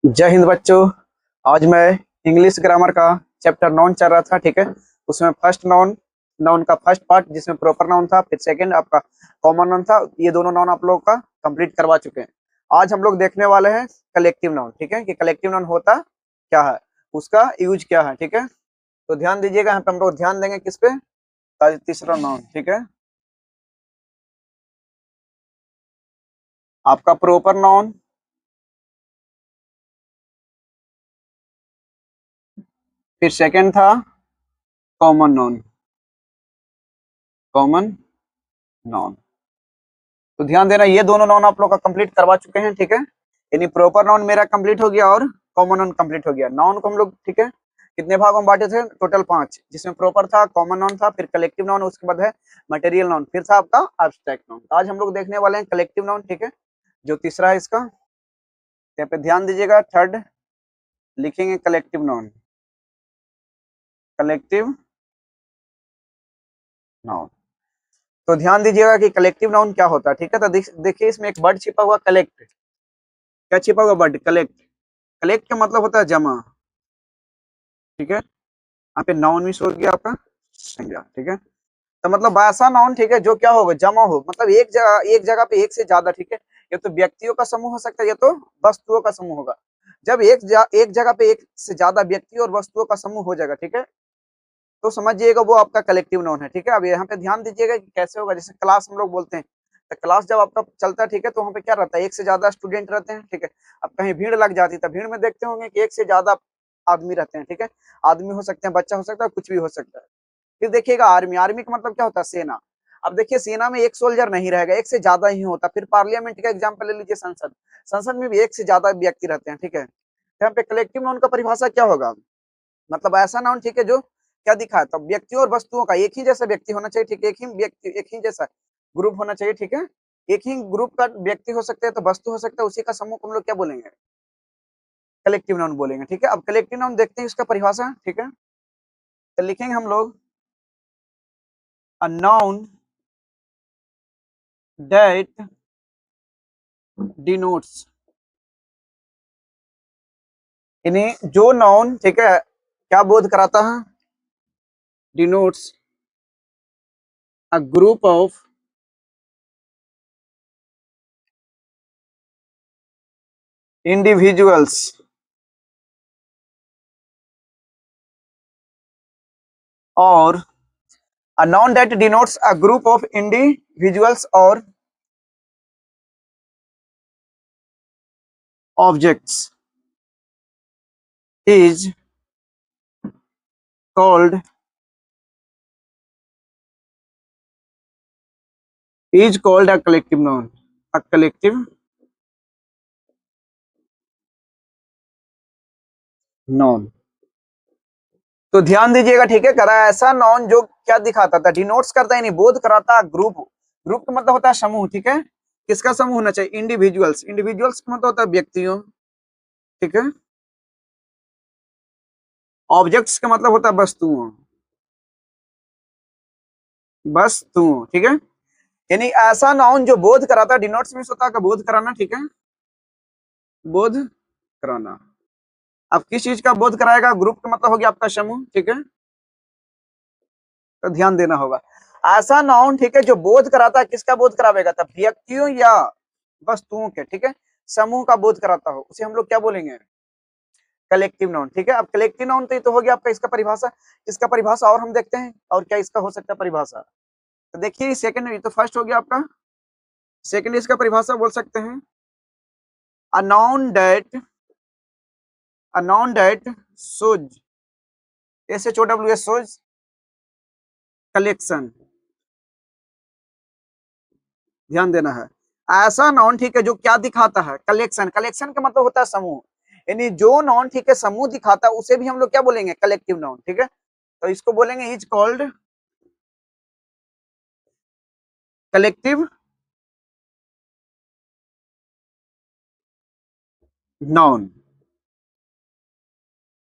जय हिंद बच्चों। आज मैं इंग्लिश ग्रामर का चैप्टर 9 चल रहा था, ठीक है। उसमें फर्स्ट नाउन नाउन का फर्स्ट पार्ट जिसमें प्रॉपर नाउन था, फिर सेकंड आपका कॉमन नाउन था। ये दोनों नाउन आप लोगों का कंप्लीट करवा चुके हैं। आज हम लोग देखने वाले हैं कलेक्टिव नाउन, ठीक है, कि कलेक्टिव नाउन होता क्या है, उसका यूज क्या है, ठीक है। तो ध्यान दीजिएगा, यहाँ पे हम लोग ध्यान देंगे किस पे, तीसरा नाउन, ठीक है। आपका प्रॉपर नाउन, फिर सेकंड था कॉमन नाउन, कॉमन नाउन। तो ध्यान देना, ये दोनों नाउन आप लोग का कंप्लीट करवा चुके हैं, ठीक है। यानी प्रॉपर नाउन मेरा कंप्लीट हो गया और कॉमन नाउन कंप्लीट हो गया। नाउन को हम लोग, ठीक है, कितने भागों में बांटे थे, टोटल 5, जिसमें प्रॉपर था, कॉमन नाउन था, फिर कलेक्टिव नाउन, उसके बाद है मटेरियल नाउन, फिर था आपका एब्स्ट्रैक्ट नाउन। आज हम लोग देखने वाले हैं कलेक्टिव नाउन, ठीक है, जो तीसरा है इसका। यहाँ पे ध्यान दीजिएगा, थर्ड लिखेंगे कलेक्टिव नाउन, कलेक्टिव नाउन। तो ध्यान दीजिएगा कि कलेक्टिव नाउन क्या होता है, ठीक है। तो देखिए इसमें एक वर्ड छिपा हुआ, कलेक्ट। क्या छिपा हुआ वर्ड, कलेक्ट। कलेक्ट का मतलब होता है जमा, ठीक है। यहाँ पे नाउन मिस हो गया आपका, संज्ञा, ठीक है। तो मतलब ऐसा नाउन, ठीक है, जो क्या होगा, जमा हो, मतलब एक जगह पे एक से ज्यादा, ठीक है। ये तो व्यक्तियों का समूह हो सकता है, ये तो वस्तुओं का समूह होगा। जब एक जगह पे एक से ज्यादा व्यक्ति और वस्तुओं का समूह हो जाएगा, ठीक है, तो समझिएगा वो आपका कलेक्टिव नाउन है, ठीक है। अब यहाँ पे ध्यान दीजिएगा कि कैसे होगा। जैसे क्लास हम लोग बोलते हैं, तो क्लास जब आपका चलता है, ठीक है, तो वहाँ पे क्या रहता है, एक से ज्यादा स्टूडेंट रहते हैं, ठीक है। अब कहीं भीड़ लग जाती है, तो भीड़ में देखते होंगे कि एक से ज्यादा आदमी रहते हैं, ठीक है। आदमी हो सकते हैं, बच्चा हो सकता है, कुछ भी हो सकता है। फिर देखिएगा आर्मी, आर्मी का मतलब क्या होता है, सेना। अब देखिए सेना में एक सोल्जर नहीं रहेगा, एक से ज्यादा ही होता। फिर पार्लियामेंट का एग्जाम्पल ले लीजिए, संसद, संसद में भी एक से ज्यादा व्यक्ति रहते हैं, ठीक है। यहाँ पे कलेक्टिव नाउन का परिभाषा क्या होगा, मतलब ऐसा नाउन, ठीक है, जो क्या दिखा है, तो व्यक्तियों और वस्तुओं का एक ही जैसा व्यक्ति होना चाहिए, ठीक है। एक ही व्यक्ति, एक ही जैसा ग्रुप होना चाहिए, ठीक है। एक ही ग्रुप का व्यक्ति हो सकते हैं, तो वस्तु हो सकता है, उसी का समूह को हम लोग क्या बोलेंगे, कलेक्टिव नाउन बोलेंगे, ठीक है। अब कलेक्टिव नाउन देखते हैं इसका परिभाषा, ठीक है। तो लिखेंगे हम लोग अ नाउन दैट डिनोट्स, यानी जो नाउन, ठीक है, क्या बोध कराता है, denotes a group of individuals और a noun that denotes a group of individuals or objects is called a collective noun, a collective noun। तो ध्यान दीजिएगा, ठीक है, करा ऐसा नॉन जो क्या दिखाता था, डिनोट्स करता है, नहीं बोध कराता, ग्रुप, ग्रुप का मतलब होता है समूह, ठीक है। किसका समूह होना चाहिए, इंडिविजुअल्स, इंडिविजुअल्स का मतलब होता है व्यक्तियों, ठीक है। ऑब्जेक्ट्स का मतलब होता है वस्तुओं, वस्तुओं, ठीक है। यानी ऐसा नाउन जो बोध कराता है, डिनोट्स में होता है बोध कराना, ठीक है, बोध कराना। अब किस चीज का बोध कराएगा, ग्रुप का मतलब हो गया आपका समूह, ठीक है। तो ध्यान देना होगा, ऐसा नाउन, ठीक है, जो बोध कराता है, किसका बोध करावेगा, तब व्यक्तियों या वस्तुओं के, ठीक है, समूह का बोध कराता हो, उसे हम लोग क्या बोलेंगे, कलेक्टिव नाउन, ठीक है। अब कलेक्टिव नाउन तो ये तो हो गया आपका इसका परिभाषा। इसका परिभाषा और हम देखते हैं, और क्या इसका हो सकता है परिभाषा। तो देखिए सेकंड, ये तो फर्स्ट हो गया आपका, सेकंड इसका परिभाषा बोल सकते हैं a noun that, a noun that shows, SHOWS, shows collection, ध्यान देना है। ऐसा नाउन, ठीक है, जो क्या दिखाता है, कलेक्शन, कलेक्शन का मतलब होता है समूह। यानी जो नाउन, ठीक है, समूह दिखाता है, उसे भी हम लोग क्या बोलेंगे, कलेक्टिव नाउन, ठीक है। तो इसको बोलेंगे इज कॉल्ड कलेक्टिव नाउन।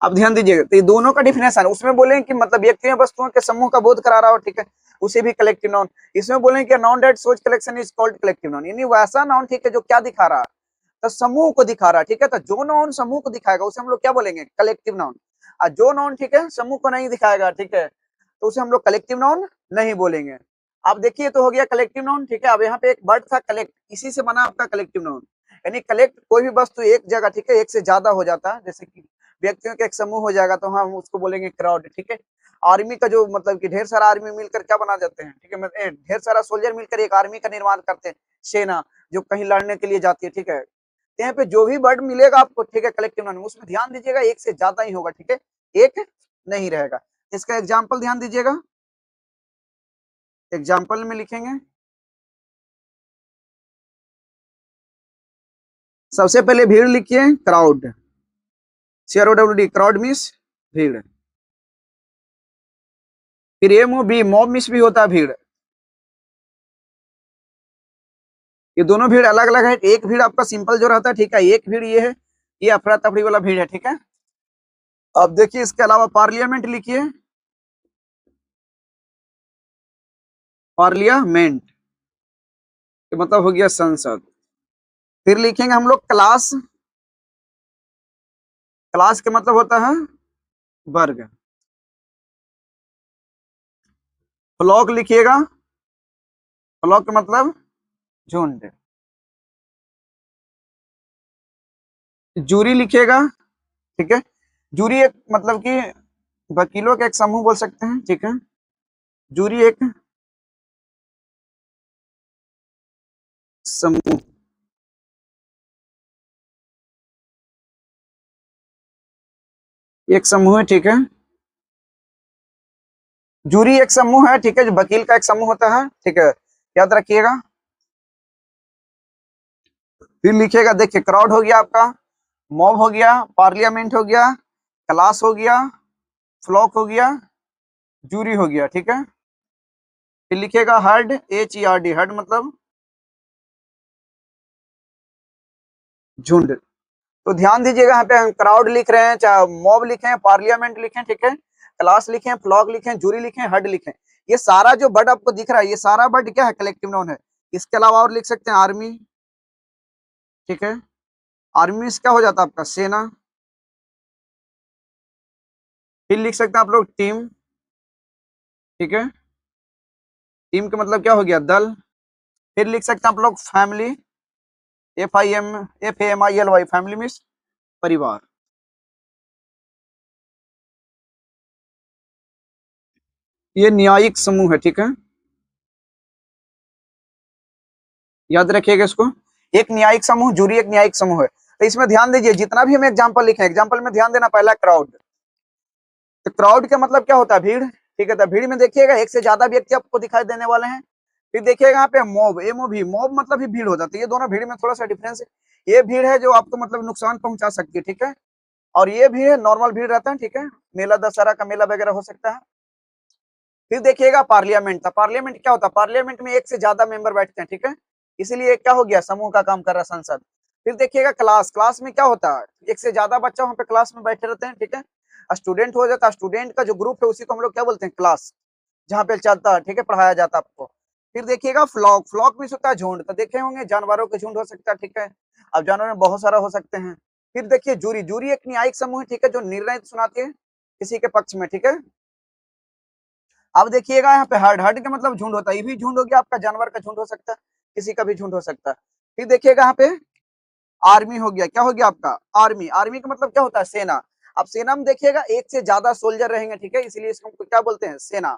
अब ध्यान दीजिएगा, तो ये दोनों का डिफिनेशन, उसमें बोलेंगे कि मतलब व्यक्तियों वस्तुओं के समूह का बोध करा रहा हो, ठीक है, उसे भी कलेक्टिव नाउन। इसमें बोलेंगे कि noun that shows collection is called collective noun, यानी वैसा नाउन, ठीक है, जो क्या दिखा रहा है, तो समूह को दिखा रहा है, ठीक है। तो जो नाउन समूह को दिखाएगा उसे हम लोग क्या बोलेंगे, कलेक्टिव नाउन। और जो नाउन, ठीक है, समूह को नहीं दिखाएगा, ठीक है, तो उसे हम लोग कलेक्टिव नाउन नहीं बोलेंगे। अब देखिए तो हो गया कलेक्टिव नाउन, ठीक है। अब यहाँ पे एक वर्ड था कलेक्ट, इसी से बना आपका कलेक्टिव नाउन। यानी कलेक्ट कोई भी वस्तु एक जगह, ठीक है, एक से ज्यादा हो जाता है, जैसे कि व्यक्तियों का एक समूह हो जाएगा तो हम उसको बोलेंगे क्राउड, ठीक है। आर्मी का जो मतलब कि ढेर सारा आर्मी मिलकर क्या बना जाते हैं, ठीक है, ढेर सारा सोल्जर मिलकर एक आर्मी का निर्माण करते हैं, सेना जो कहीं लड़ने के लिए जाती है, ठीक है। तो यहाँ पे जो भी वर्ड मिलेगा आपको, ठीक है, कलेक्टिव नाउन, उसमें ध्यान दीजिएगा एक से ज्यादा ही होगा, ठीक है, एक नहीं रहेगा। इसका एग्जाम्पल ध्यान दीजिएगा, एग्जाम्पल में लिखेंगे। सबसे पहले भीड़ लिखिए, क्राउड, CROWD, क्राउड मीन्स भीड़। फिर MOB, मॉब मीन्स भी होता है भीड़। ये दोनों भीड़ अलग अलग है। एक भीड़ आपका सिंपल जो रहता है, ठीक है, एक भीड़ ये है, ये अफरा तफरी वाला भीड़ है, ठीक है। अब देखिए इसके अलावा पार्लियामेंट लिखिए, पार्लियामेंट मतलब हो गया संसद। फिर लिखेंगे हम लोग क्लास, क्लास के मतलब होता है वर्ग। फ्लॉक लिखिएगा, फ्लॉक का मतलब झुंड। जूरी लिखिएगा, ठीक है। जूरी एक मतलब कि वकीलों का एक समूह बोल सकते हैं, ठीक है। जूरी एक समूह, एक समूह है, ठीक है। जूरी एक समूह है, ठीक है, जो वकील का एक समूह होता है, ठीक है, याद रखिएगा। फिर लिखिएगा, देखिए क्राउड हो गया आपका, मॉब हो गया, पार्लियामेंट हो गया, क्लास हो गया, फ्लॉक हो गया, जूरी हो गया, ठीक है। फिर लिखिएगा हर्ड, HERD, हर्ड मतलब झुंड। तो ध्यान दीजिएगा यहाँ पे हम क्राउड लिख रहे हैं, चाहे मॉब लिखे, पार्लियामेंट लिखे, ठीक है, क्लास लिखे, फ्लॉक लिखे, जूरी लिखे, हर्ड लिखे, ये सारा जो वर्ड आपको दिख रहा है, ये सारा वर्ड क्या है, कलेक्टिव नाउन है। इसके अलावा और लिख सकते हैं आर्मी, ठीक है, आर्मी में क्या हो जाता है आपका सेना। फिर लिख सकते हैं आप लोग टीम, ठीक है, टीम का मतलब क्या हो गया, दल। फिर लिख सकते हैं आप लोग फैमिली, FAMILY, फैमिली मीन्स परिवार। ये न्यायिक समूह है, ठीक है, याद रखिएगा इसको। एक न्यायिक समूह, जूरी एक न्यायिक समूह है। तो इसमें ध्यान दीजिए जितना भी हम एग्जांपल लिखे, एग्जांपल में ध्यान देना, पहला क्राउड, तो क्राउड का मतलब क्या होता है, भीड़, ठीक है। तो भीड़ में देखिएगा एक से ज्यादा व्यक्ति आपको दिखाई देने वाले हैं। फिर देखिएगा यहाँ पे मॉब, MOB, मॉब मतलब ही भीड़ हो जाती है। ये दोनों भीड़ में थोड़ा सा डिफरेंस है। ये भीड़ है जो आपको मतलब नुकसान पहुंचा सकती है, ठीक है, और ये भीड़ है नॉर्मल भीड़ रहता है, ठीक है, मेला दशहरा का मेला वगैरह हो सकता है। फिर देखिएगा पार्लियामेंट था, पार्लियामेंट क्या होता है, पार्लियामेंट में एक से ज्यादा मेंबर बैठते हैं, ठीक है, इसीलिए क्या हो गया, समूह का काम कर रहा संसद। फिर देखिएगा क्लास, क्लास में क्या होता है, एक से ज्यादा बच्चा वहां पे क्लास में बैठे रहते हैं, ठीक है। स्टूडेंट हो जाता है, स्टूडेंट का जो ग्रुप है उसी को हम लोग क्या बोलते हैं, क्लास, जहाँ पे चलता है, ठीक है, पढ़ाया जाता है आपको। फिर देखिएगा फ्लॉक, फ्लॉक भी होता है झुंड, तो देखे होंगे जानवरों के झुंड हो सकता है, ठीक है, अब जानवर में बहुत सारा हो सकते हैं। फिर देखिए जूरी, जूरी एक न्यायिक समूह है, ठीक है, जो निर्णय सुनाती है किसी के पक्ष में, ठीक है। अब देखिएगा यहाँ पे हर्ड, हर्ड का मतलब झुंड होता है, ये भी झुंड हो गया आपका, जानवर का झुंड हो सकता है, किसी का भी झुंड हो सकता है। फिर देखिएगा यहाँ पे आर्मी हो गया, क्या हो गया आपका, आर्मी, आर्मी का मतलब क्या होता है, सेना। अब सेना में देखिएगा एक से ज्यादा सोल्जर रहेंगे, ठीक है, इसीलिए इसको क्या बोलते हैं, सेना।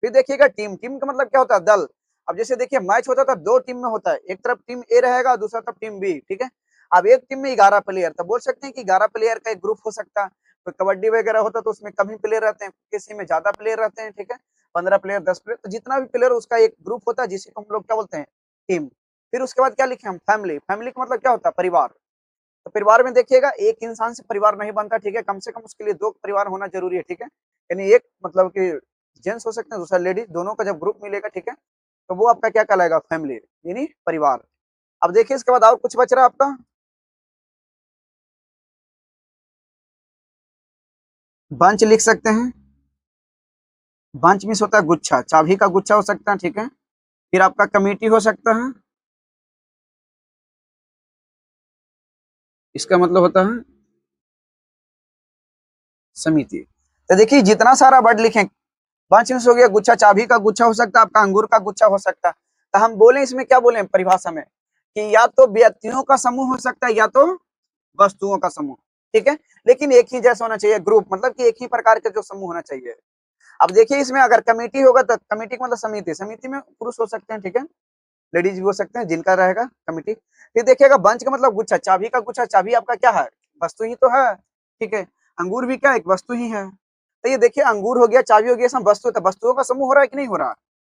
फिर देखिएगा टीम, टीम का मतलब क्या होता है, दल। अब जैसे देखिए मैच होता था, दो टीम में होता है, एक तरफ टीम ए रहेगा, दूसरा तरफ टीम बी, ठीक है। अब एक टीम में 11 प्लेयर, तो बोल सकते हैं कि 11 प्लेयर का एक ग्रुप हो सकता है। तो कबड्डी वगैरह होता तो उसमें कम ही प्लेयर रहते हैं, किसी में ज्यादा प्लेयर रहते हैं, ठीक है, 15 प्लेयर, 10 प्लेयर, तो जितना भी प्लेयर उसका एक ग्रुप होता है, जिसे हम लोग क्या बोलते हैं, टीम। फिर उसके बाद क्या लिखे हम, फैमिली, फैमिली का मतलब क्या होता है, परिवार। तो परिवार में देखिएगा एक इंसान से परिवार नहीं बनता, ठीक है, कम से कम उसके लिए दो परिवार होना जरूरी है, ठीक है, यानी एक मतलब कि जेंट्स हो सकते हैं, दूसरा लेडीज, दोनों का जब ग्रुप मिलेगा, ठीक है, तो वो आपका क्या कहलाएगा, फैमिली, यानी परिवार। अब देखिए इसके बाद और कुछ बच रहा है आपका, बंच लिख सकते हैं, बंच मीन्स होता है गुच्छा, चाबी का गुच्छा हो सकता है, ठीक है। फिर आपका कमेटी हो सकता है, इसका मतलब होता है समिति। तो देखिए जितना सारा वर्ड लिखें, बंच हो गया, गुच्छा चाबी का गुच्छा हो सकता है, आपका अंगूर का गुच्छा हो सकता है। तो हम बोले इसमें क्या बोले परिभाषा में कि या तो व्यक्तियों का समूह हो सकता है या तो वस्तुओं का समूह, ठीक है, लेकिन एक ही जैसा होना चाहिए, ग्रुप मतलब कि एक ही प्रकार के जो समूह होना चाहिए। अब देखिए इसमें अगर कमेटी होगा तो कमेटी का मतलब समिति, समिति में पुरुष हो सकते हैं, ठीक है, लेडीज भी हो सकते हैं, जिनका रहेगा कमिटी। फिर देखिएगा बंच का मतलब गुच्छा, चाबी का गुच्छा, चाबी आपका क्या है, वस्तु ही तो है, ठीक है, अंगूर भी क्या एक वस्तु ही है। तो ये देखिए अंगूर हो गया, चाबी हो गया, सब वस्तु, तो वस्तुओं का समूह हो रहा है कि नहीं हो रहा।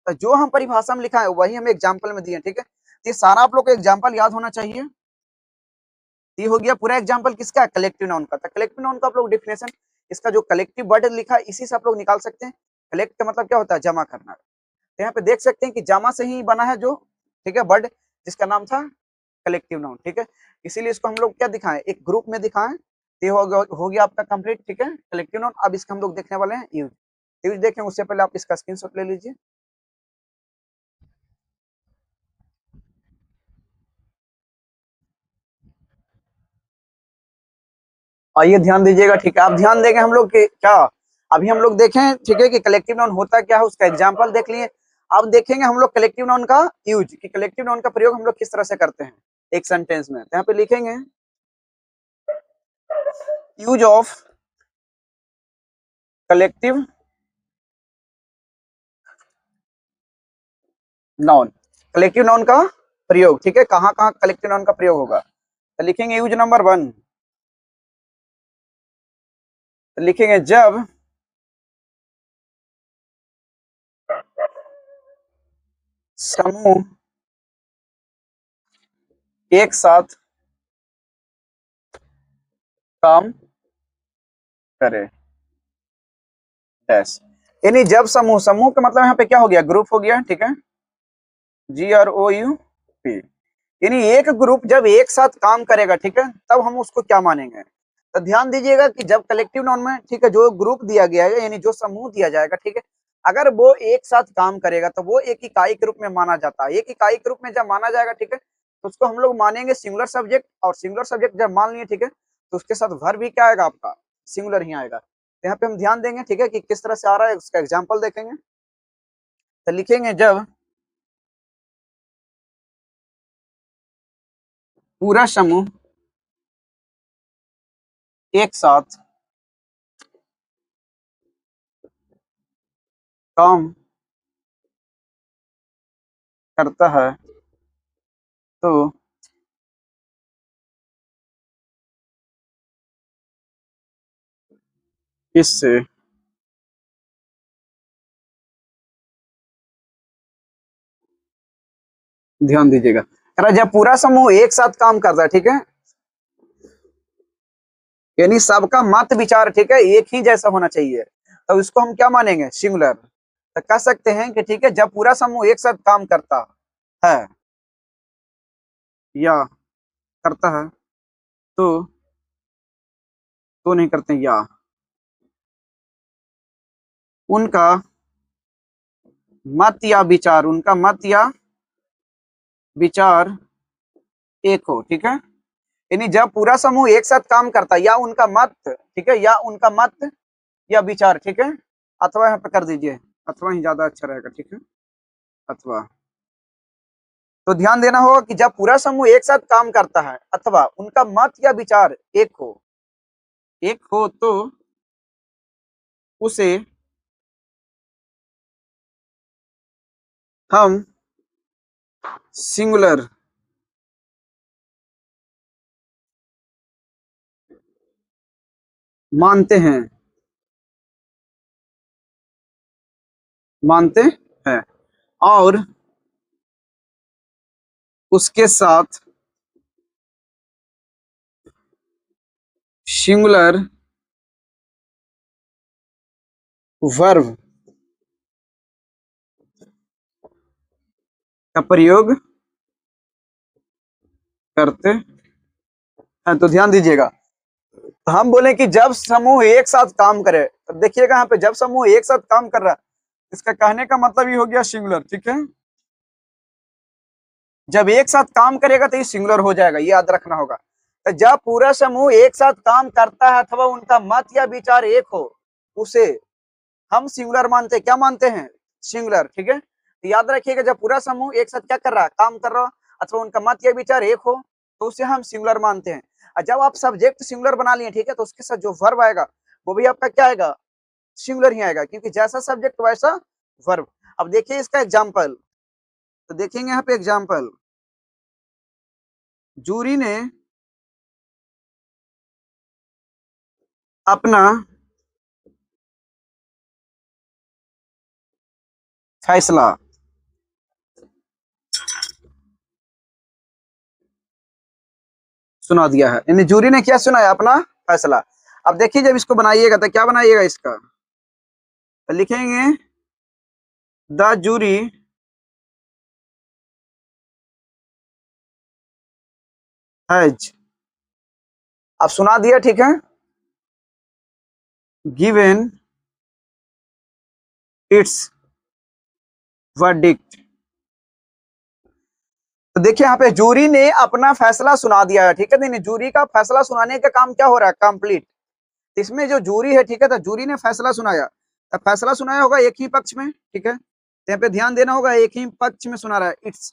तो जो हम परिभाषा में लिखा है वही हम एग्जाम्पल में दिए, ठीक है। ये सारा आप लोग को एग्जाम्पल याद होना चाहिए। ये हो गया पूरा एग्जाम्पल किसका, कलेक्टिव नाउन का। तो कलेक्टिव नाउन का आप लोग डिफिनेशन, इसका जो कलेक्टिव वर्ड लिखा है इसी से आप लोग निकाल सकते हैं। कलेक्ट का मतलब क्या होता है, जमा करना। तो यहाँ पे देख सकते हैं कि जमा से ही बना है जो, ठीक है, वर्ड जिसका नाम था कलेक्टिव नाउन, ठीक है। इसीलिए इसको हम लोग क्या दिखाएं, एक ग्रुप में दिखाएं। ये हो गया आपका कंप्लीट, ठीक है, कलेक्टिव नाउन। अब इसका हम लोग देखने वाले हैं यूज। यूज देखें उससे पहले आप इसका स्क्रीनशॉट ले लीजिए। आइए ध्यान दीजिएगा, ठीक है, आप ध्यान देंगे हम लोग कि क्या अभी हम लोग देखें, ठीक है, कि कलेक्टिव नाउन होता क्या है, उसका एग्जाम्पल देख लिए। अब देखेंगे हम लोग कलेक्टिव नाउन का यूज, कि कलेक्टिव नाउन का प्रयोग हम लोग किस तरह से करते हैं एक सेंटेंस में। तो यहाँ पे लिखेंगे use of collective noun, collective noun का प्रयोग, ठीक है, कहाँ कहाँ कलेक्टिव नाउन का प्रयोग होगा। तो लिखेंगे यूज नंबर 1, तो लिखेंगे जब समूह एक साथ काम करे, डैश, यानी जब समूह, समूह का मतलब यहाँ पे क्या हो गया, ग्रुप हो गया, ठीक है, GROUP, यानी एक ग्रुप जब एक साथ काम करेगा, ठीक है, तब हम उसको क्या मानेंगे। तो ध्यान दीजिएगा कि जब कलेक्टिव नाउन में, ठीक है, जो ग्रुप दिया गया है यानी जो समूह दिया जाएगा, ठीक है, अगर वो एक साथ काम करेगा तो वो एक इकाई के रूप में माना जाता है। एक इकाई के रूप में जब माना जाएगा, ठीक है, तो उसको हम लोग मानेंगे सिंगुलर सब्जेक्ट। और सिंगुलर सब्जेक्ट जब मान लिए, ठीक है, तो उसके साथ वर्ब भी क्या आएगा आपका, सिंगुलर ही आएगा। तो यहाँ पे हम ध्यान देंगे, ठीक है, कि किस तरह से आ रहा है, उसका एग्जाम्पल देखेंगे। तो लिखेंगे जब पूरा समूह एक साथ काम करता है तो इससे ध्यान दीजिएगा, जब पूरा समूह एक साथ काम करता है, ठीक है, यानी सबका मत विचार, ठीक है, एक ही जैसा होना चाहिए, तो इसको हम क्या मानेंगे, सिंगुलर। तो कह सकते हैं कि ठीक है, जब पूरा समूह एक साथ काम करता है या करता है तो नहीं करते या उनका मत या विचार, उनका मत या विचार एक हो, ठीक है, यानी जब पूरा समूह एक साथ काम करता है या उनका मत, ठीक है, या उनका मत या विचार, ठीक है, अथवा यहाँ पे कर दीजिए, अथवा ही ज्यादा अच्छा रहेगा, ठीक है, अथवा। तो ध्यान देना होगा कि जब पूरा समूह एक साथ काम करता है अथवा उनका मत या विचार एक हो तो उसे हम सिंगुलर मानते हैं, मानते हैं, और उसके साथ सिंगुलर वर्ब का प्रयोग करते हैं। तो ध्यान दीजिएगा, तो हम बोले कि जब समूह एक साथ काम करे, तो देखिएगा यहाँ पे जब समूह एक साथ काम कर रहा है, इसका कहने का मतलब ये हो गया सिंगुलर, ठीक है, जब एक साथ काम करेगा तो ये सिंगुलर हो जाएगा, ये याद रखना होगा। तो जब पूरा समूह एक साथ काम करता है अथवा उनका मत या विचार एक हो, उसे हम सिंगुलर मानते हैं। क्या मानते हैं? सिंगुलर। ठीक है, तो याद रखिएगा जब पूरा समूह एक साथ क्या कर रहा है, काम कर रहा है अथवा उनका मत या विचार एक हो, तो उसे हम सिंगुलर मानते हैं। और जब आप सब्जेक्ट सिंगुलर बना लिए, ठीक है, तो उसके साथ जो वर्ब आएगा वो भी आपका क्या आएगा, सिंगुलर ही आएगा, क्योंकि जैसा सब्जेक्ट वैसा वर्ब। अब देखिए इसका एग्जाम्पल, तो देखेंगे यहाँ पे एग्जाम्पल, जूरी ने अपना फैसला सुना दिया है, यानी जूरी ने क्या सुनाया, अपना फैसला। अब देखिए जब इसको बनाइएगा तो क्या बनाइएगा इसका, तो लिखेंगे द जूरी हैज, अब सुना दिया, ठीक है, गिवन इट्स वर्डिक्ट। तो देखिए यहाँ पे जूरी ने अपना फैसला सुना दिया है, ठीक है, जूरी का फैसला सुनाने का काम क्या हो रहा है, कंप्लीट। इसमें जो जूरी है, ठीक है, तो जूरी ने फैसला सुनाया, तो फैसला सुनाया होगा एक ही पक्ष में, ठीक है, तो यहाँ पे ध्यान देना होगा, एक ही पक्ष में सुना रहा है, इट्स।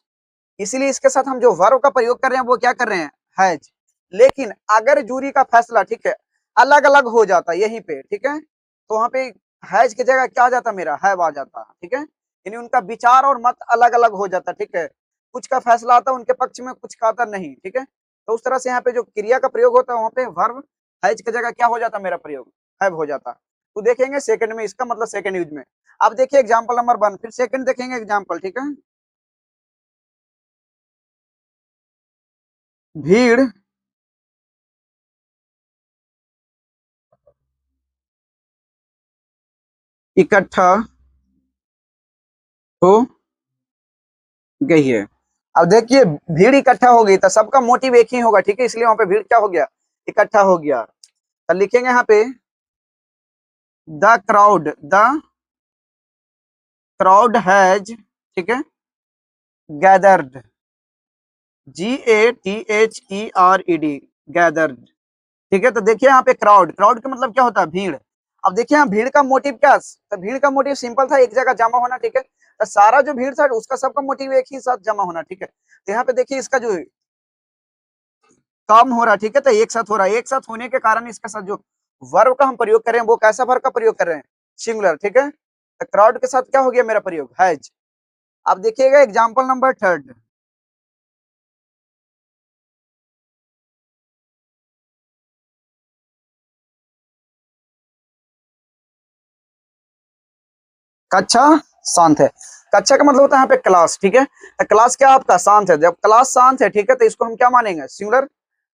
इसीलिए इसके साथ हम जो वर्ब का प्रयोग कर रहे हैं वो क्या कर रहे हैं, हैज। लेकिन अगर जूरी का फैसला, ठीक है, अलग अलग हो जाता यहीं पे, ठीक है, तो वहां पे हैज की जगह क्या आ जाता, मेरा हैव आ जाता, ठीक है, यानी उनका विचार और मत अलग अलग हो जाता, ठीक है, कुछ का फैसला आता उनके पक्ष में, कुछ का आता नहीं, ठीक है, तो उस तरह से यहाँ पे जो क्रिया का प्रयोग होता है वहां पे वर्ब हैज की जगह क्या हो जाता, मेरा प्रयोग हैव हो जाता। तो देखेंगे सेकंड में इसका मतलब सेकंड यूज में। अब देखिए एग्जांपल नंबर 1, फिर सेकंड देखेंगे एग्जांपल, ठीक है, भीड़ इकट्ठा हो गई है। अब देखिए भीड़ इकट्ठा हो गई तो सबका मोटिव एक ही होगा, ठीक है, इसलिए वहां पे भीड़ क्या हो गया, इकट्ठा हो गया। तो लिखेंगे यहाँ पे द क्राउड हैज, ठीक है, गैदर्ड, GATHERED, गैदर्ड, ठीक है। तो देखिए यहाँ पे क्राउड, क्राउड का मतलब क्या होता है, भीड़। अब देखिए यहाँ भीड़ का मोटिव क्या, तो भीड़ का मोटिव सिंपल था, एक जगह जमा होना, ठीक है, तो सारा जो भीड़ था उसका सबका मोटिव एक ही साथ जमा होना, ठीक है। तो यहाँ पे देखिए इसका जो काम हो रहा है, ठीक है, तो एक साथ हो रहा है, एक साथ होने के कारण इसके साथ जो वर्ब का हम प्रयोग कर रहे हैं वो कैसा वर्ब का प्रयोग कर रहे हैं, सिंगुलर, ठीक है। तो क्राउड के साथ क्या हो गया मेरा प्रयोग, हैज। अब देखिएगा एग्जांपल नंबर 3, कक्षा शांत है। कक्षा का मतलब होता है यहाँ पे क्लास, ठीक है, तो क्लास क्या आपका शांत है, जब क्लास शांत है, ठीक है, तो इसको हम क्या मानेंगे, सिंगुलर,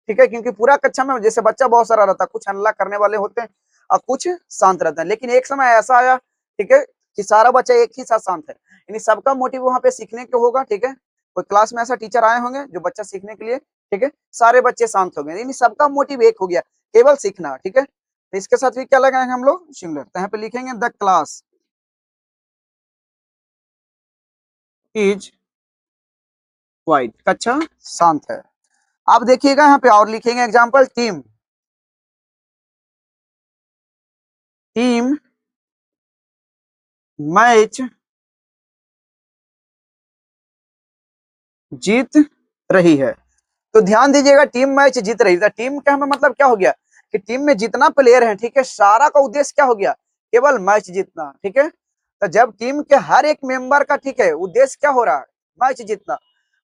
ठीक है, क्योंकि पूरा कक्षा में जैसे बच्चा बहुत सारा रहता है, कुछ हल्ला करने वाले होते हैं और कुछ शांत रहते हैं, लेकिन एक समय ऐसा आया, ठीक है, कि सारा बच्चा एक ही साथ शांत है, यानी सबका मोटिव वहां पे सीखने के होगा, ठीक है, कोई क्लास में ऐसा टीचर आए होंगे जो बच्चा सीखने के लिए, ठीक है, सारे बच्चे शांत हो गए, यानी सबका मोटिव एक हो गया, केवल सीखना, ठीक है। तो इसके साथ भी क्या लगाएंगे हम लोग, सिंगुलर, तो यहाँ पे लिखेंगे द क्लास इज क्वाइट, कक्षा शांत है। अब देखिएगा यहाँ पे और लिखेंगे एग्जाम्पल, टीम, टीम मैच जीत रही है। तो ध्यान दीजिएगा टीम मैच जीत रही है, टीम का हमें मतलब क्या हो गया कि टीम में जितना प्लेयर है, ठीक है, सारा का उद्देश्य क्या हो गया, केवल मैच जीतना, ठीक है। तो जब टीम के हर एक मेंबर का, ठीक है, उद्देश्य क्या हो रहा है, मैच जीतना,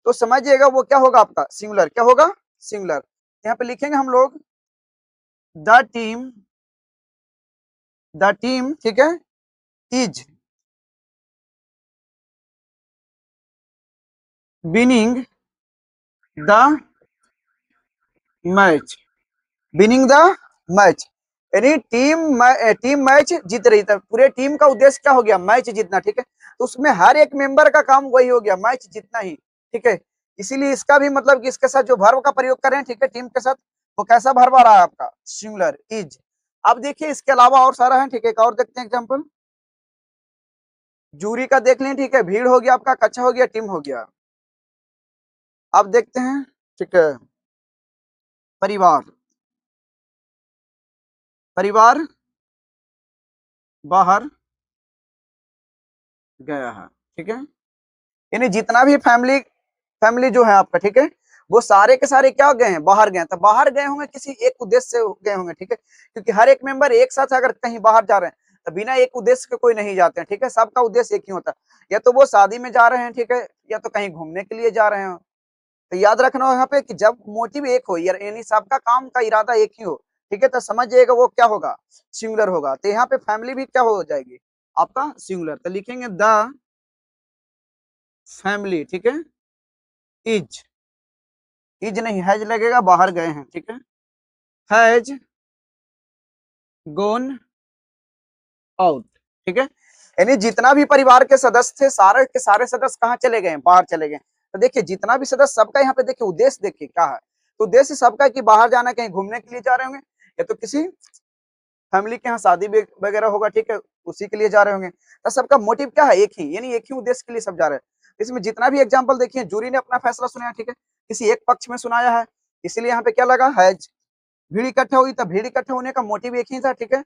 तो समझिएगा वो क्या होगा आपका, सिंगुलर, क्या होगा, सिंगुलर। यहाँ पे लिखेंगे हम लोग द टीम, द टीम, ठीक है, is winning the match, winning the match, यानी टीम मैच जीत रही था, पूरे टीम का उद्देश्य क्या हो गया, मैच जीतना, ठीक है, तो उसमें हर एक मेंबर का काम वही हो गया, मैच जीतना ही, ठीक है। इसीलिए इसका भी मतलब कि इसके साथ जो वर्ब का प्रयोग कर रहे हैं, ठीक है, टीम के साथ, वो कैसा वर्ब आ रहा है आपका, सिंगुलर, इज। अब देखिए इसके अलावा और सारा है, ठीक है, एक और देखते हैं एग्जाम्पल, जूरी का देख लें, ठीक है, भीड़ हो गया आपका, कक्षा हो गया, टीम हो गया। अब देखते हैं, ठीक है, परिवार, परिवार बाहर गया है, ठीक है। यानी जितना भी फैमिली फैमिली जो है आपका, ठीक है, वो सारे के सारे क्या गए हैं, बाहर गए हैं। तो बाहर गए होंगे किसी एक उद्देश्य से गए होंगे, ठीक है, क्योंकि हर एक मेंबर एक साथ अगर कहीं बाहर जा रहे हैं तो बिना एक उद्देश्य के कोई नहीं जाते हैं, ठीक है। सबका उद्देश्य एक ही होता है, या तो वो शादी में जा रहे हैं, ठीक है, या तो कहीं घूमने के लिए जा रहे हैं। तो याद रखना हो यहाँ पे कि जब मोटिव एक हो, यानी सबका काम का इरादा एक ही हो, ठीक है, तो समझ जाइएगा वो क्या होगा, सिंगुलर होगा। तो यहाँ पे फैमिली भी क्या हो जाएगी आपका, सिंगुलर। तो लिखेंगे द फैमिली, ठीक है, इज, इज नहीं हैज लगेगा, बाहर गए हैं, ठीक है, हैज गोन आउट, ठीक है। यानी जितना भी परिवार के सदस्य थे, सारे के सारे सदस्य कहाँ चले गए, बाहर चले गए। तो देखिए जितना भी सदस्य, सबका यहाँ पे देखिए उद्देश्य देखिए क्या है। तो उद्देश्य सबका कि बाहर जाना, कहीं घूमने के लिए जा रहे होंगे, या तो किसी फैमिली के यहाँ शादी वगैरह होगा, ठीक है, उसी के लिए जा रहे होंगे। तो सबका मोटिव क्या है, एक ही, यानी एक ही उद्देश्य के लिए सब जा रहे हैं। इसमें जितना भी एग्जाम्पल देखिए, जूरी ने अपना फैसला सुनाया, ठीक है, किसी एक पक्ष में सुनाया है, इसलिए यहाँ पे क्या लगा, हैज। भीड़ इकट्ठा हुई, तब भीड़ इकट्ठा होने का मोटिव एक ही था, ठीक है,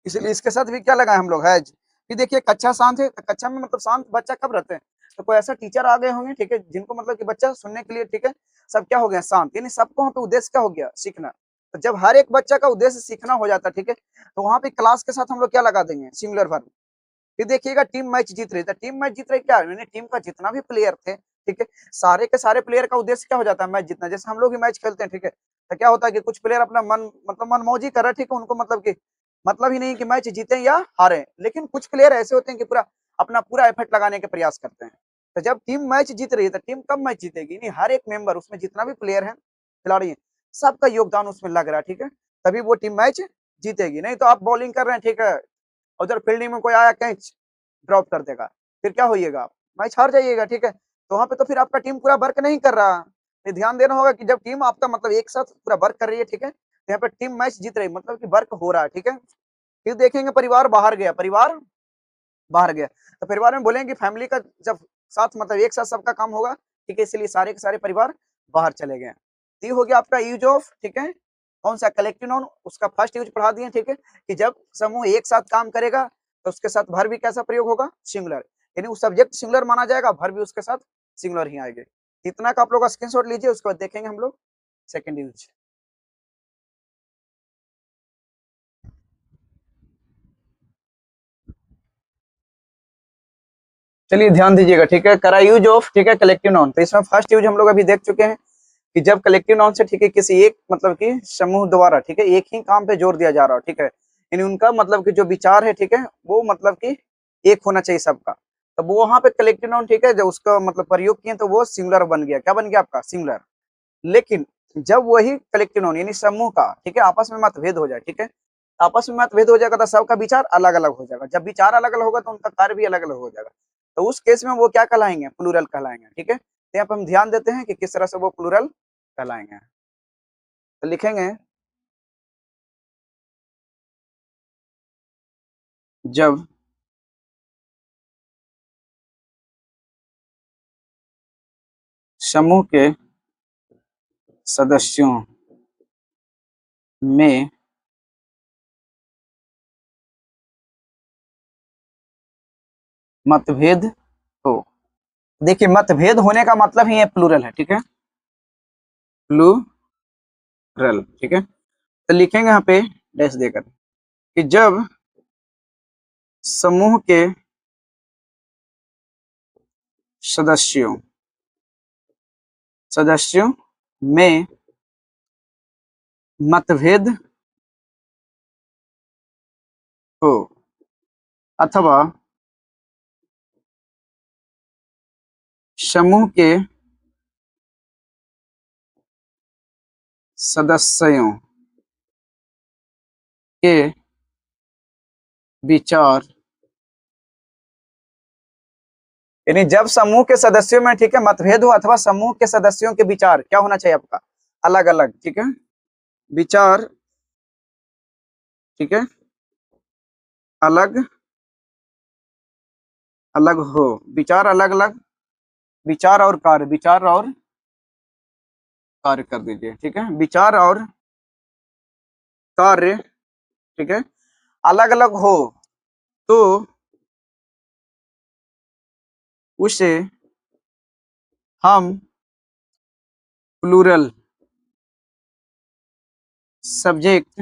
इसलिए इसके साथ भी क्या लगा हम लोग, हैज। फिर देखिए कक्षा शांत है, तो कक्षा में मतलब शांत बच्चा कब रहते हैं, तो कोई ऐसा टीचर आ गए होंगे, ठीक है, जिनको मतलब कि बच्चा सुनने के लिए, ठीक है, सब क्या हो गया, शांत। यानी सबको वहाँ पे उद्देश्य क्या हो गया, सीखना। तो जब हर एक बच्चा का उद्देश्य सीखना हो जाता है, ठीक है, तो वहाँ पे क्लास के साथ हम लोग क्या लगा देंगे, सिंगुलर वर्ब। फिर देखिएगा टीम मैच जीत रही है, टीम मैच जीत रही क्या, यानी टीम का जितना भी प्लेयर थे, ठीक है, सारे के सारे प्लेयर का उद्देश्य क्या हो जाता है, मैच जीतना। जैसे हम लोग भी मैच खेलते हैं, ठीक है, तो क्या होता है कि कुछ प्लेयर अपना मन मतलब मनमौजी कर रहे हैं, ठीक है, उनको मतलब कि मतलब ही नहीं कि मैच जीते या हारे। लेकिन कुछ प्लेयर ऐसे होते हैं कि पूरा अपना पूरा एफर्ट लगाने के प्रयास करते हैं। तो जब टीम मैच जीत रही है, तो टीम कब मैच जीतेगी, नहीं, हर एक मेंबर, उसमें जितना भी प्लेयर है, खिलाड़ी है, सबका योगदान उसमें लग रहा है, ठीक है, तभी वो टीम मैच जीतेगी। नहीं तो आप बॉलिंग कर रहे हैं, ठीक है, उधर फील्डिंग में कोई आया, कैच ड्रॉप कर देगा, फिर क्या होइएगा, मैच हार जाइएगा, ठीक है। तो वहां पे तो फिर आपका टीम पूरा वर्क नहीं कर रहा। ये ध्यान देना होगा कि जब टीम आपका मतलब एक साथ पूरा वर्क कर रही है, ठीक है, तो यहाँ पे टीम मैच जीत रही है, मतलब कि वर्क हो रहा है, ठीक है। फिर देखेंगे परिवार बाहर गया, परिवार बाहर गया, तो परिवार में बोलेंगे फैमिली का जब साथ मतलब एक साथ सबका काम होगा, ठीक है, इसलिए सारे के सारे परिवार बाहर चले गए। तो ये हो गया आपका यूज ऑफ, ठीक है, कौन सा, कलेक्टिव नाउन, उसका फर्स्ट यूज पढ़ा दिए, ठीक है, कि जब समूह एक साथ काम करेगा तो उसके साथ भर भी कैसा प्रयोग होगा, सिंगुलर, यानी उस सब्जेक्ट सिंगुलर माना जाएगा, भर भी उसके साथ सिंगुलर ही आएंगे। इतना का आप लोग स्क्रीनशॉट लीजिए, उसके बाद देखेंगे हम लोग सेकंड यूज। चलिए ध्यान दीजिएगा, ठीक है, करा यूज ऑफ, ठीक है, कलेक्टिव नाउन। तो इसमें फर्स्ट यूज हम लोग अभी देख चुके हैं कि जब कलेक्टिव नाउन से, ठीक है, किसी एक मतलब कि समूह द्वारा, ठीक है, एक ही काम पे जोर दिया जा रहा हो, ठीक है, यानी उनका मतलब कि जो विचार है, ठीक है, वो मतलब कि एक होना चाहिए सबका। तब वो वहां पे कलेक्टिव नाउन, ठीक है, जब उसका मतलब प्रयोग किए तो वो सिंगुलर बन गया, क्या बन गया आपका, सिंगुलर। लेकिन जब वही कलेक्टिव नाउन यानी समूह का, ठीक है, आपस में मतभेद हो जाए, ठीक है, आपस में मतभेद हो जाएगा तो सबका विचार अलग अलग हो जाएगा। जब विचार अलग अलग होगा तो उनका कार्य भी अलग अलग हो जाएगा। तो उस केस में वो क्या कहलाएंगे, प्लूरल कहलाएंगे, ठीक है। तो यहाँ पे हम ध्यान देते हैं कि किस तरह से वो प्लूरल कहलाएंगे। तो लिखेंगे जब समूह के सदस्यों में मतभेद हो, देखिए मतभेद होने का मतलब ही ये प्लूरल है, ठीक है, प्लूरल, ठीक है। तो लिखेंगे यहाँ पे डैश देकर कि जब समूह के सदस्यों सदस्यों में मतभेद हो अथवा समूह के सदस्यों के विचार, यानी जब समूह के सदस्यों में, ठीक है, मतभेद हो अथवा समूह के सदस्यों के विचार क्या होना चाहिए आपका, अलग अलग, ठीक है, विचार, ठीक है, अलग अलग हो, विचार अलग अलग, विचार और कार्य, विचार और कार्य कर दीजिए, ठीक है। विचार और कार्य, ठीक है, अलग अलग हो तो उसे हम प्लूरल सब्जेक्ट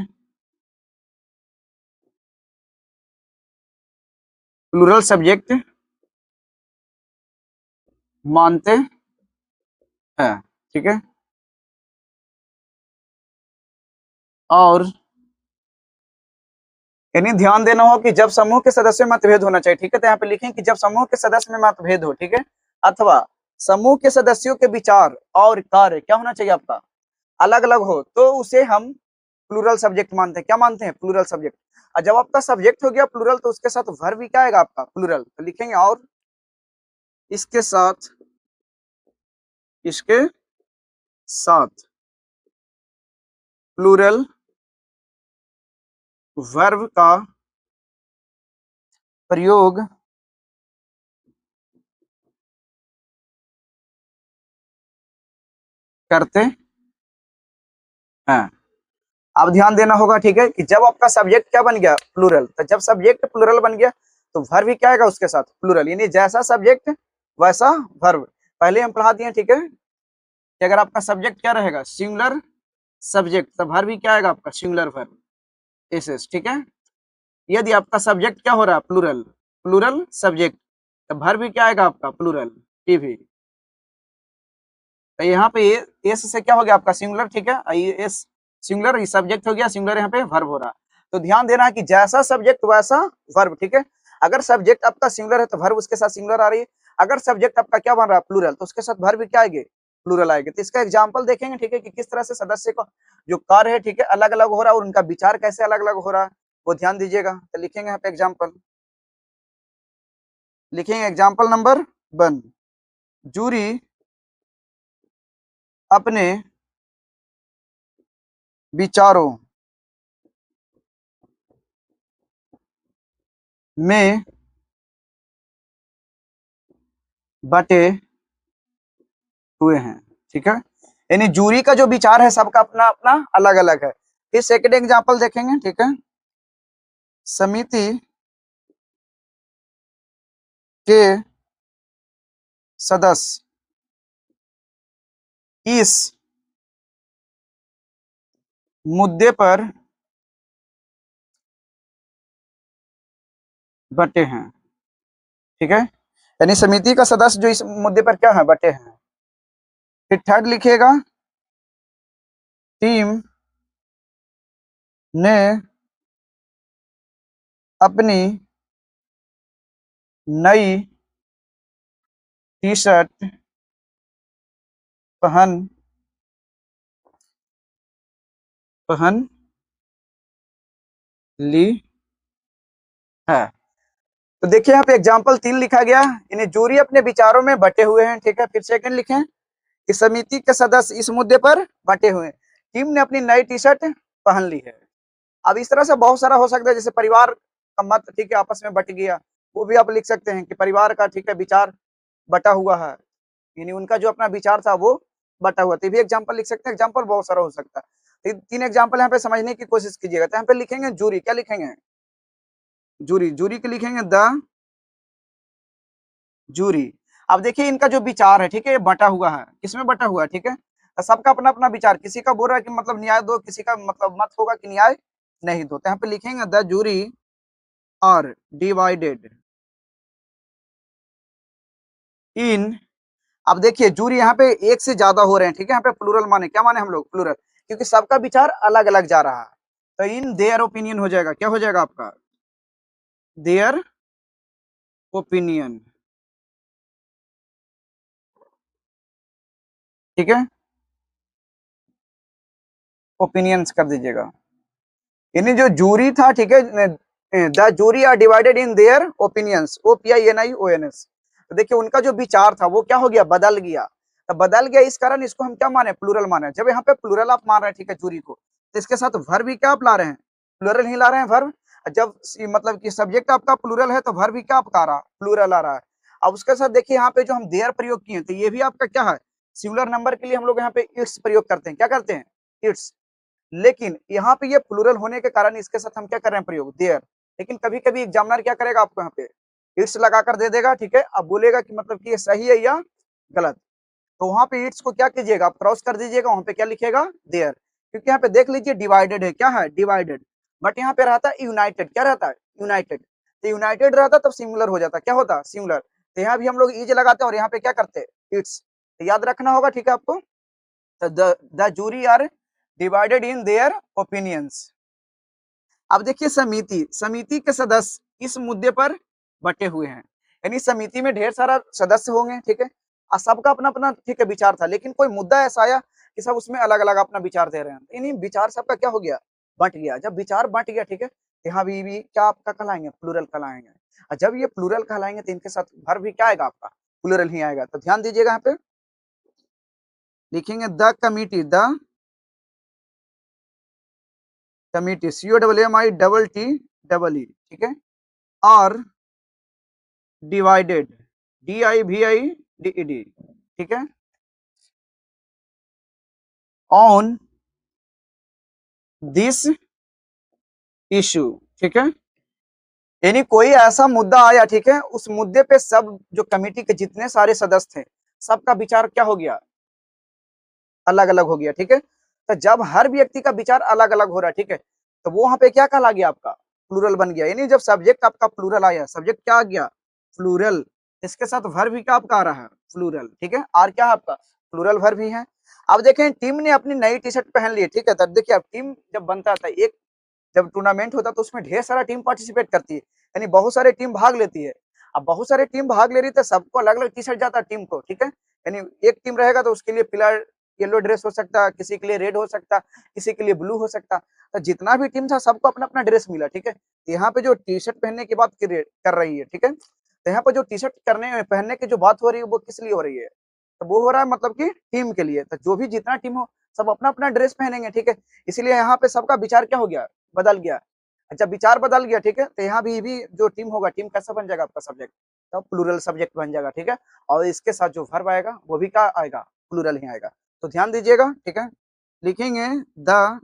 मानते हैं, ठीक है। और यानी ध्यान देना हो कि जब समूह के सदस्य में मतभेद होना चाहिए, ठीक है। तो यहाँ पे लिखें कि जब समूह के सदस्य में मतभेद हो, ठीक है, अथवा समूह के सदस्यों के विचार और कार्य क्या होना चाहिए आपका, अलग अलग हो, तो उसे हम प्लूरल सब्जेक्ट मानते हैं। क्या मानते हैं? Plural subject. और जब आपका सब्जेक्ट हो गया प्लूरल तो उसके साथ वर्ब भी क्या आएगा आपका? प्लूरल। तो लिखेंगे और इसके साथ प्लूरल वर्ब का प्रयोग करते हैं। अब ध्यान देना होगा, ठीक है, कि जब आपका सब्जेक्ट क्या बन गया? प्लूरल। तो जब सब्जेक्ट प्लूरल बन गया तो वर्ब भी क्या आएगा उसके साथ? प्लूरल। यानी जैसा सब्जेक्ट वैसा वर्ब। पहले हम पढ़ा दिए, ठीक है, कि अगर आपका सब्जेक्ट क्या रहेगा? सिंगुलर सब्जेक्ट, तो वर्ब भी क्या आएगा आपका? सिंगुलर वर्ब, एसएस, ठीक है। यदि आपका सब्जेक्ट क्या हो रहा है? प्लूरल सब्जेक्ट, तो वर्ब भी क्या आएगा आपका? Plural, TV. तो यहाँ पे एस से क्या हो गया आपका? सिंगुलर, ठीक है। ये एस सिंगुलर, ये सब्जेक्ट हो गया सिंगुलर, यहाँ पे वर्ब हो रहा। तो ध्यान देना है कि जैसा सब्जेक्ट वैसा वर्ब, ठीक है। अगर सब्जेक्ट आपका सिंगुलर है तो वर्ब उसके साथ सिंगुलर आ रही है। अगर सब्जेक्ट आपका क्या बन रहा है? प्लूरल, तो उसके साथ वर्ब भी क्या आएगी? प्लूरल आएगी। तो इसका एग्जाम्पल देखेंगे, ठीक है, कि किस तरह से सदस्य का जो कार्य है, ठीक है, अलग अलग हो रहा है और उनका विचार कैसे अलग अलग हो रहा है, वो ध्यान दीजिएगा। तो लिखेंगे यहाँ पे एग्जाम्पल, लिखेंगे एग्जाम्पल नंबर 1। जूरी अपने विचारों में बटे हुए हैं, ठीक है। यानी जूरी का जो विचार है सबका अपना अपना अलग अलग है। फिर सेकंड एग्जांपल देखेंगे, ठीक है। समिति के सदस्य इस मुद्दे पर बटे हैं, ठीक है। यानी समिति का सदस्य जो इस मुद्दे पर क्या है? बटे हैं। फिर थर्ड लिखिएगा, टीम ने अपनी नई टी शर्ट पहन ली है। तो देखिए यहाँ पे एग्जाम्पल 3 लिखा गया, यानी जूरी अपने विचारों में बटे हुए हैं, ठीक है। फिर सेकंड लिखें कि समिति के सदस्य इस मुद्दे पर बटे हुए हैं। टीम ने अपनी नई टी शर्ट पहन ली है। अब इस तरह से बहुत सारा हो सकता है, जैसे परिवार का मत, ठीक है, आपस में बट गया, वो भी आप लिख सकते हैं कि परिवार का, ठीक है, विचार बटा हुआ है, यानी उनका जो अपना विचार था वो बटा हुआ। तो भी एग्जाम्पल लिख सकते हैं। एग्जाम्पल बहुत सारा हो सकता है। 3 एग्जाम्पल यहाँ पे समझने की कोशिश कीजिएगा। तो यहाँ पे लिखेंगे जूरी, क्या लिखेंगे? जूरी। जूरी के लिखेंगे द जूरी। अब देखिए इनका जो विचार है, ठीक है, ये बटा हुआ है। किसमें बटा हुआ है? ठीक है, तो सबका अपना अपना विचार। किसी का बोल रहा है कि मतलब न्याय दो, किसी का मतलब मत होगा कि न्याय नहीं दो। तो यहाँ पे लिखेंगे the jury are divided in. अब देखिए जूरी यहाँ पे एक से ज्यादा हो रहे हैं, ठीक है। यहाँ पे प्लूरल माने क्या माने हम लोग? प्लूरल, क्योंकि सबका विचार अलग अलग जा रहा है। तो इन देयर ओपिनियन हो जाएगा। क्या हो जाएगा आपका? देयर ओपिनियन, ठीक है, ओपिनियंस कर दीजिएगा। यानी जो जूरी था, ठीक है, the jury are divided in their opinions, OPINIONS। तो देखिए उनका जो विचार था वो क्या हो गया? बदल गया। तो बदल गया, इस कारण इसको हम क्या माने? प्लूरल माने। जब यहाँ पे प्लूरल आप मान रहे हैं, ठीक है, जूरी को, तो इसके साथ वर्ब भी क्या आप ला रहे हैं? प्लूरल ही ला रहे हैं, वर्ब। जब मतलब कि सब्जेक्ट आपका प्लूरल है तो वर्ब भी क्या आपका आ रहा? प्लूरल आ रहा है। अब उसके साथ देखिए यहाँ पे जो हम देयर प्रयोग किए तो ये भी आपका क्या है? सिंगुलर नंबर के लिए हम लोग यहाँ पे इट्स प्रयोग करते हैं, क्या करते हैं, इट्स। लेकिन यहाँ पे ये प्लूरल होने के कारण इसके साथ हम क्या कर रहे हैं प्रयोग, देयर। लेकिन कभी कभी एग्जामिनर क्या करेगा, आपको यहाँ पे इट्स लगाकर दे देगा, ठीक है, अब बोलेगा कि मतलब कि ये सही है या गलत। तो वहां पे इट्स को क्या कीजिएगा, आप क्रॉस कर दीजिएगा, वहां पे क्या लिखेगा, देयर। क्योंकि यहाँ पे देख लीजिए डिवाइडेड है, क्या है, डिवाइडेड। बट यहाँ पे रहता है यूनाइटेड, क्या रहता है, यूनाइटेड। तो यूनाइटेड रहता तब सिंगुलर हो जाता, क्या होता, सिंगुलर। तो यहाँ भी हम लोग इज लगाते हैं और यहाँ पे क्या करते हैं, इट्स। तो याद रखना होगा, ठीक है आपको। तो the jury are divided in their opinions. अब देखिए समिति, समिति के सदस्य इस मुद्दे पर बटे हुए हैं, यानी समिति में ढेर सारा सदस्य होंगे, ठीक है, और सबका अपना अपना, ठीक है, विचार था, लेकिन कोई मुद्दा ऐसा आया कि सब उसमें अलग अलग अपना विचार दे रहे हैं, यानी विचार सबका क्या हो गया, बंट गया। जब विचार बंट गया, ठीक है, तो यहाँ भी क्या आपका कहलाएंगे, प्लूरल कहलाएंगे। और जब ये प्लूरल कहलाएंगे तो इनके साथ वर्ब भी क्या आएगा, आपका प्लूरल ही आएगा। तो ध्यान दीजिएगा, यहाँ पे लिखेंगे the committee, the committee, COMMI ठीक है, और डिवाइडेड, DIVIDED, ठीक है, ऑन दिस इशू, ठीक है, यानी कोई ऐसा मुद्दा आया, ठीक है, उस मुद्दे पे सब जो कमेटी के जितने सारे सदस्य थे, सबका विचार क्या हो गया, अलग अलग हो गया, ठीक है। तो जब हर व्यक्ति का विचार अलग अलग हो रहा है, ठीक है, तो वो वहां पे क्या कहला गया, आपका प्लूरल बन गया। यानी जब सब्जेक्ट आपका प्लूरल आया, सब्जेक्ट क्या आ गया, प्लूरल, इसके साथ वर्ब भी क्या आपका आ रहा है, प्लूरल, ठीक है, और क्या है आपका प्लूरल वर्ब भी है। अब देखें टीम ने अपनी नई टी शर्ट पहन ली, ठीक है, तब देखिए अब टीम जब बनता था, एक जब टूर्नामेंट होता तो उसमें ढेर सारा टीम पार्टिसिपेट करती है, यानी बहुत सारे टीम भाग लेती है। अब बहुत सारे टीम भाग ले रही है, सबको अलग अलग टी शर्ट जाता है टीम को, ठीक है, यानी एक टीम रहेगा तो उसके लिए पीला येलो ड्रेस हो सकता है, किसी के लिए रेड हो सकता, किसी के लिए ब्लू हो सकता। तो जितना भी टीम था सबको अपना अपना ड्रेस मिला, ठीक है। तो यहाँ पे जो टी शर्ट पहनने की बात कर रही है, ठीक है, तो यहाँ पे जो टी शर्ट करने पहनने की जो बात हो रही है वो किस लिए हो रही है, तो वो हो रहा है मतलब कि टीम के लिए। तो जो भी जितना टीम हो सब अपना अपना ड्रेस पहनेंगे, ठीक है, इसीलिए यहाँ पे सबका विचार क्या हो गया, बदल गया। जब विचार बदल गया, ठीक है, तो यहाँ भी जो टीम होगा, टीम कैसा बन जाएगा आपका सब्जेक्ट, तो प्लूरल सब्जेक्ट बन जाएगा, ठीक है। और इसके साथ जो वर्ब आएगा वो भी क्या आएगा, प्लूरल ही आएगा। तो ध्यान दीजिएगा, ठीक है, लिखेंगे द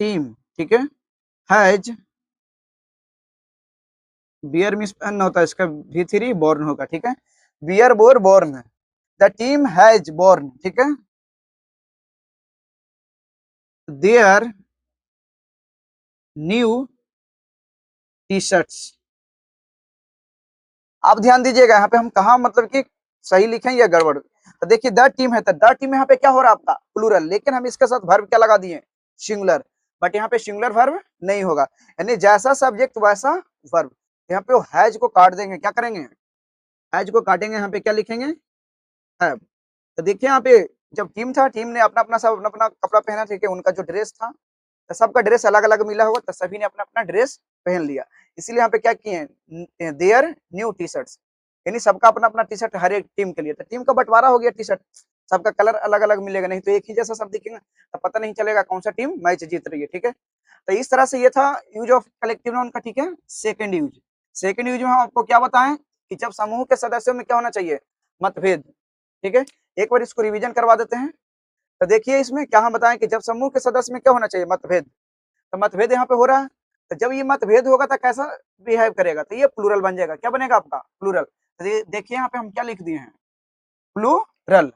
टीम, ठीक है, हैज, बियर मिस एन होता है, इसका V3 बोर्न होगा, ठीक है, bear bore born, the team has born, ठीक है, देयर न्यू टी शर्ट्स। आप ध्यान दीजिएगा यहाँ पे हम कहा मतलब कि सही लिखें या गड़बड़। तो देखिए द टीम है, तो द टीम यहाँ पे क्या हो रहा है आपका प्लूरल, लेकिन हम इसके साथ वर्ब क्या लगा दिए, सिंगुलर। बट यहाँ पे सिंगुलर वर्ब नहीं होगा, यानी जैसा सब्जेक्ट वैसा वर्ब। यहाँ पे वो हैज को काट देंगे, क्या करेंगे, हैज को काटेंगे, यहाँ पे क्या लिखेंगे, हैव। तो देखिए यहाँ पे जब टीम था, टीम ने अपना अपना सब अपना अपना कपड़ा पहना, ठीक है, उनका जो ड्रेस था, तो सबका ड्रेस अलग अलग मिला होगा, तो सभी ने अपना अपना ड्रेस पहन लिया। इसीलिए यहाँ पे क्या किए, देयर न्यू टी शर्ट्स, यानी सबका अपना अपना टी शर्ट हर एक टीम के लिए। तो टीम का बंटवारा हो गया, टी शर्ट सबका कलर अलग अलग मिलेगा, नहीं तो एक ही जैसा सब दिखेगा तो पता नहीं चलेगा कौन सा टीम मैच जीत रही है, ठीक है। तो इस तरह से ये था यूज ऑफ कलेक्टिव नाउन का, ठीक है। सेकंड यूज, सेकंड यूज में हम आपको क्या बताएं कि जब समूह के सदस्यों में क्या होना चाहिए, मतभेद, ठीक है। एक बार इसको रिवीजन करवा देते हैं। तो देखिए इसमें क्या हम बताएं कि जब समूह के सदस्य में क्या होना चाहिए, मतभेद। तो मतभेद यहाँ पे हो रहा है, तो जब ये मतभेद होगा तो कैसा बिहेव करेगा, तो ये प्लूरल बन जाएगा, क्या बनेगा आपका प्लूरल। तो देखिए यहाँ पे हम क्या लिख दिए हैं, प्लूरल।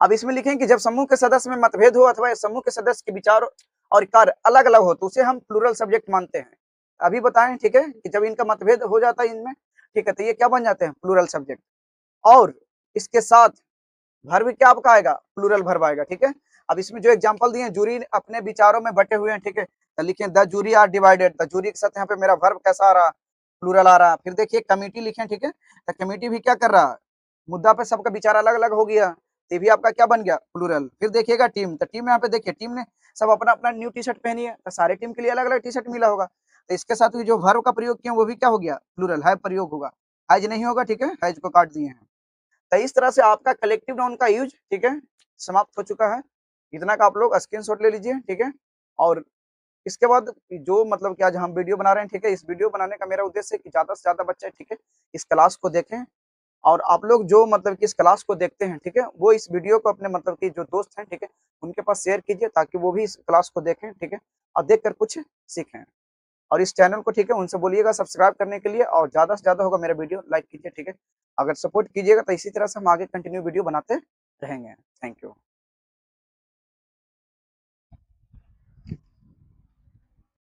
अब इसमें लिखें कि जब समूह के सदस्य में मतभेद हो अथवा समूह के सदस्य के विचार और कार्य अलग अलग हो तो उसे हम प्लूरल सब्जेक्ट मानते हैं। अभी बताएं, ठीक है, कि जब इनका मतभेद हो जाता है इनमें, ठीक है, तो ये क्या बन जाते हैं, प्लूरल सब्जेक्ट। और इसके साथ वर्ब क्या आपका आएगा, प्लूरल वर्ब आएगा, ठीक है। अब इसमें जो एग्जांपल दिए हैं, जूरी अपने विचारों में बटे हुए हैं, ठीक है, तो लिखें the jury are divided, the jury के साथ यहाँ पे मेरा वर्ब कैसा आ रहा, प्लूरल आ रहा। फिर देखिए कमिटी लिखें, ठीक है, तो कमिटी भी क्या कर रहा है, मुद्दा पे सबका विचार अलग अलग हो गया, ये भी आपका क्या बन गया, प्लूरल। फिर देखिएगा टीम, तो टीम यहाँ पे देखिए टीम ने सब अपना अपना न्यू टी शर्ट पहनी है, तो सारे टीम के लिए अलग अलग टी शर्ट मिला होगा, तो इसके साथ जो वर्ब का प्रयोग किया वो भी क्या हो गया, प्लूरल, है प्रयोग होगा, हैज नहीं होगा, ठीक है, हैज को काट दिए हैं। तो इस तरह से आपका कलेक्टिव नाउन का यूज, ठीक है, समाप्त हो चुका है। इतना का आप लोग स्क्रीनशॉट ले लीजिए, ठीक है। और इसके बाद जो मतलब कि आज हम वीडियो बना रहे हैं, ठीक है, इस वीडियो बनाने का मेरा उद्देश्य है कि ज्यादा से ज्यादा बच्चे, ठीक है, इस क्लास को देखें और आप लोग जो मतलब कि इस क्लास को देखते हैं, ठीक है, वो इस वीडियो को अपने मतलब कि जो दोस्त हैं, ठीक है, उनके पास शेयर कीजिए ताकि वो भी इस क्लास को देखें, ठीक है, और देखकर कुछ सीखें। और इस चैनल को, ठीक है, उनसे बोलिएगा सब्सक्राइब करने के लिए, और ज़्यादा से ज़्यादा होगा मेरा वीडियो लाइक कीजिए, ठीक है। अगर सपोर्ट कीजिएगा तो इसी तरह से हम आगे कंटिन्यू वीडियो बनाते रहेंगे। Thank you.